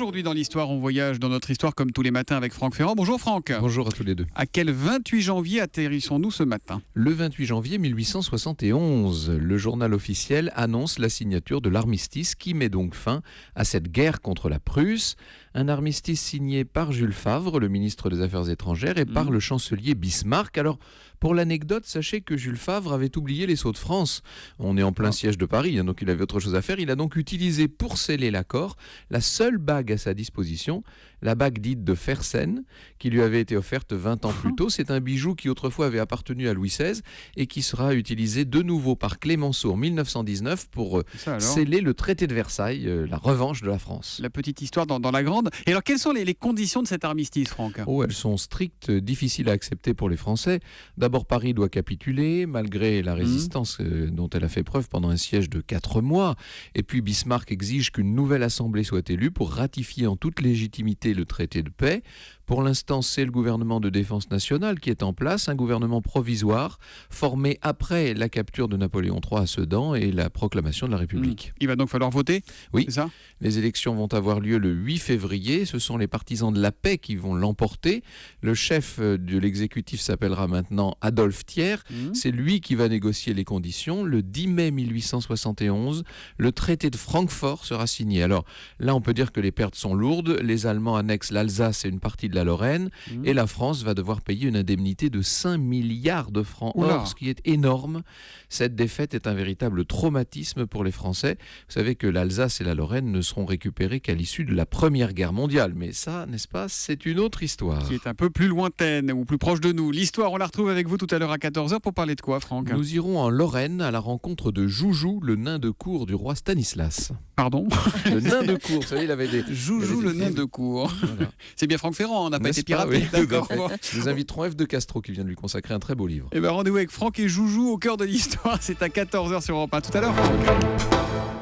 Aujourd'hui dans l'histoire, on voyage dans notre histoire comme tous les matins avec Franck Ferrand. Bonjour Franck. Bonjour à tous les deux. À quel 28 janvier atterrissons-nous ce matin? Le 28 janvier 1871, le journal officiel annonce la signature de l'armistice qui met donc fin à cette guerre contre la Prusse. Un armistice signé par Jules Favre, le ministre des Affaires étrangères, et par le chancelier Bismarck. Alors, pour l'anecdote, sachez que Jules Favre avait oublié les Sceaux de France. On est en plein siège de Paris, donc il avait autre chose à faire. Il a donc utilisé pour sceller l'accord la seule bague à sa disposition, la bague dite de Fersen, qui lui avait été offerte 20 ans plus tôt. C'est un bijou qui autrefois avait appartenu à Louis XVI et qui sera utilisé de nouveau par Clémenceau en 1919 pour sceller le traité de Versailles, la revanche de la France. La petite histoire dans la grande. Et alors, quelles sont les conditions de cet armistice, Franck? Elles sont strictes, difficiles à accepter pour les Français. D'abord, Paris doit capituler, malgré la résistance dont elle a fait preuve pendant un siège de 4 mois. Et puis, Bismarck exige qu'une nouvelle assemblée soit élue pour ratifier en toute légitimité le traité de paix. Pour l'instant, c'est le gouvernement de défense nationale qui est en place, un gouvernement provisoire formé après la capture de Napoléon III à Sedan et la proclamation de la République. Il va donc falloir voter? Oui, c'est ça? Les élections vont avoir lieu le 8 février. Ce sont les partisans de la paix qui vont l'emporter. Le chef de l'exécutif s'appellera maintenant Adolphe Thiers. C'est lui qui va négocier les conditions. Le 10 mai 1871, le traité de Francfort sera signé. Alors là, on peut dire que les pertes sont lourdes. Les Allemands annexent l'Alsace et une partie de la Lorraine, et la France va devoir payer une indemnité de 5 milliards de francs or, ce qui est énorme. Cette défaite est un véritable traumatisme pour les Français. Vous savez que l'Alsace et la Lorraine ne seront récupérées qu'à l'issue de la Première Guerre mondiale, mais ça, n'est-ce pas, c'est une autre histoire. Qui est un peu plus lointaine ou plus proche de nous. L'histoire, on la retrouve avec vous tout à l'heure à 14h pour parler de quoi, Franck? Nous irons en Lorraine à la rencontre de Joujou, le nain de cour du roi Stanislas. Pardon? Le nain de cour, vous savez, il avait des... Joujou, le nain de cour. Voilà. C'est bien Franck Ferrand, on n'a pas été piraté. Oui, d'accord. Nous inviterons F. de Castro qui vient de lui consacrer un très beau livre. Et bien rendez-vous avec Franck et Joujou au cœur de l'histoire. C'est à 14h sur Europe 1. Tout à l'heure, Franck.